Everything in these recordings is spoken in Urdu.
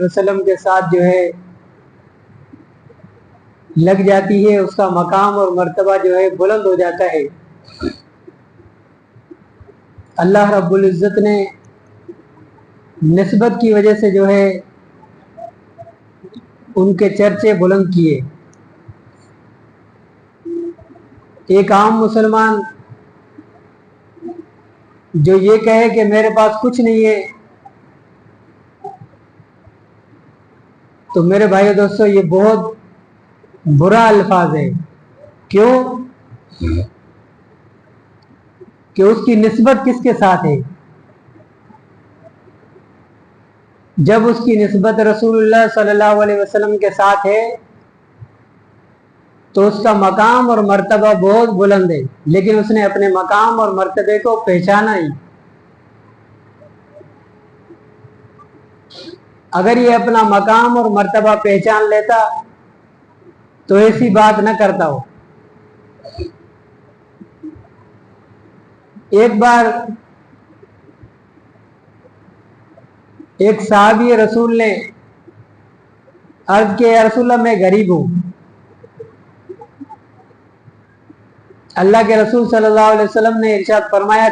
وسلم کے ساتھ جو ہے لگ جاتی ہے، اس کا مقام اور مرتبہ جو ہے بلند ہو جاتا ہے۔ اللہ رب العزت نے نسبت کی وجہ سے جو ہے ان کے چرچے بلند کیے۔ ایک عام مسلمان جو یہ کہے کہ میرے پاس کچھ نہیں ہے، تو میرے بھائی دوستو یہ بہت برا الفاظ ہے۔ کیوں کہ اس کی نسبت کس کے ساتھ ہے؟ جب اس کی نسبت رسول اللہ صلی اللہ علیہ وسلم کے ساتھ ہے تو اس کا مقام اور مرتبہ بہت بلند ہے، لیکن اس نے اپنے مقام اور مرتبے کو پہچانا ہی۔ اگر یہ اپنا مقام اور مرتبہ پہچان لیتا تو ایسی بات نہ کرتا ہو۔ ایک بار ایک صحابی رسول نے عرض کیا، یا رسول اللہ میں غریب ہوں۔ اللہ کے رسول صلی اللہ علیہ وسلم نے ارشاد فرمایا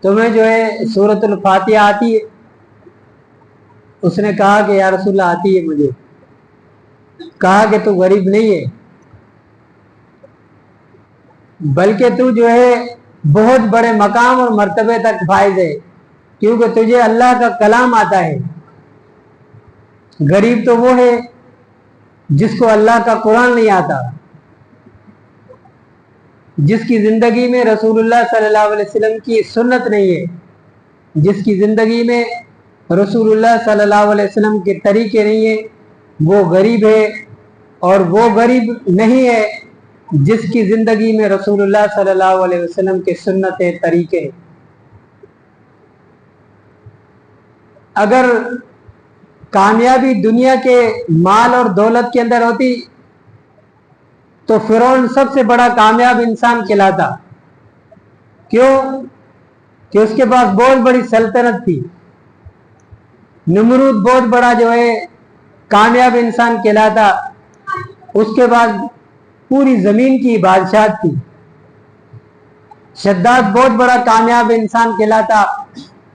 تمہیں جو ہے سورۃ الفاتحہ آتی ہے؟ اس نے کہا کہ یا رسول اللہ آتی ہے مجھے۔ کہا کہ تو غریب نہیں ہے، بلکہ تو جو ہے بہت بڑے مقام اور مرتبے تک فائز ہے، کیونکہ تجھے اللہ کا کلام آتا ہے۔ غریب تو وہ ہے جس کو اللہ کا قرآن نہیں آتا، جس کی زندگی میں رسول اللہ صلی اللہ علیہ وسلم کی سنت نہیں ہے، جس کی زندگی میں رسول اللہ صلی اللہ علیہ وسلم کے طریقے نہیں ہیں، وہ غریب ہے۔ اور وہ غریب نہیں ہے جس کی زندگی میں رسول اللہ صلی اللہ علیہ وسلم کے سنت طریقے ہیں۔ اگر کامیابی دنیا کے مال اور دولت کے اندر ہوتی تو فرعون سب سے بڑا کامیاب انسان کہلاتا۔ کیوں کہ اس کے پاس بہت بڑی سلطنت تھی۔ نمرود بہت بڑا جو ہے کامیاب انسان کہلاتا، اس کے بعد پوری زمین کی بادشاہت تھی۔ شداد بہت بڑا کامیاب انسان کہلاتا،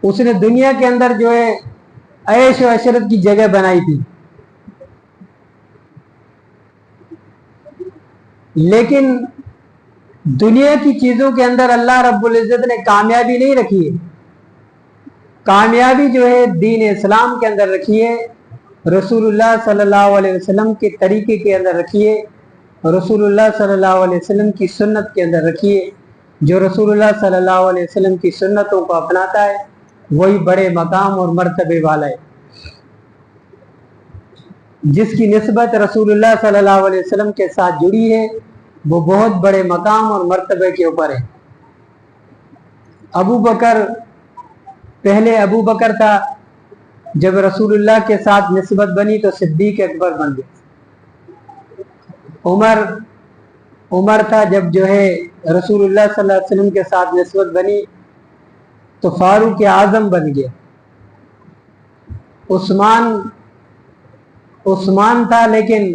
اس نے دنیا کے اندر جو ہے عیش و عشرت کی جگہ بنائی تھی۔ لیکن دنیا کی چیزوں کے اندر اللہ رب العزت نے کامیابی نہیں رکھی ہے۔ کامیابی جو ہے دین اسلام کے اندر رکھی ہے، رسول اللہ صلی اللہ علیہ وسلم کے طریقے کے اندر رکھی ہے، رسول اللہ صلی اللہ علیہ وسلم کی سنت کے اندر رکھی ہے۔ جو رسول اللہ صلی اللہ علیہ وسلم کی سنتوں کو اپناتا ہے وہی بڑے مقام اور مرتبے والا ہے۔ جس کی نسبت رسول اللہ صلی اللہ علیہ وسلم کے ساتھ جڑی ہے وہ بہت بڑے مقام اور مرتبے کے اوپر ہے۔ ابو بکر، پہلے ابو بکر تھا، جب رسول اللہ کے ساتھ نسبت بنی تو صدیق اکبر بن گئے۔ عمر تھا، جب جو ہے رسول اللہ صلی اللہ علیہ وسلم کے ساتھ نسبت بنی تو فاروق اعظم بن گیا۔ عثمان تھا، لیکن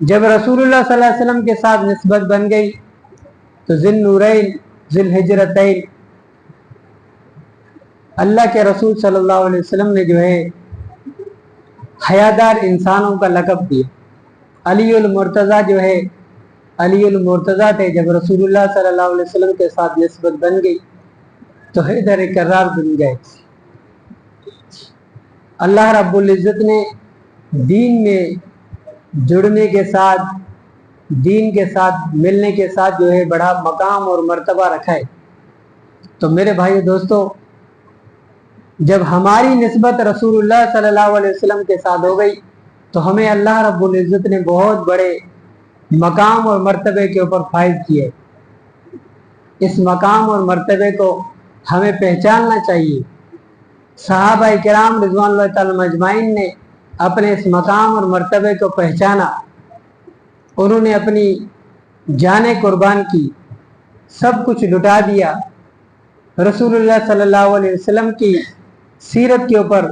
جب رسول اللہ صلی اللہ علیہ وسلم کے ساتھ نسبت بن گئی تو ذی النورین ذی الحجرتین، اللہ کے رسول صلی اللہ علیہ وسلم نے جو ہے حیادار انسانوں کا لقب دیا۔ علی المرتضیٰ جو ہے علی المرتضیٰ تھے، جب رسول اللہ صلی اللہ علیہ وسلم کے ساتھ نسبت بن گئی تو حیدر کرار بن گئے۔ اللہ رب العزت نے دین میں جڑنے کے ساتھ، دین کے ساتھ ملنے کے ساتھ جو ہے بڑا مقام اور مرتبہ رکھا ہے۔ تو میرے بھائی دوستو، جب ہماری نسبت رسول اللہ صلی اللہ علیہ وسلم کے ساتھ ہو گئی تو ہمیں اللہ رب العزت نے بہت بڑے مقام اور مرتبے کے اوپر فائز کیے۔ اس مقام اور مرتبے کو ہمیں پہچاننا چاہیے۔ صحابہ کرام رضوان اللہ تعالی اجمعین نے اپنے اس مقام اور مرتبے کو پہچانا، انہوں نے اپنی جانیں قربان کی، سب کچھ لٹا دیا، رسول اللہ صلی اللہ علیہ وسلم کی سیرت کے اوپر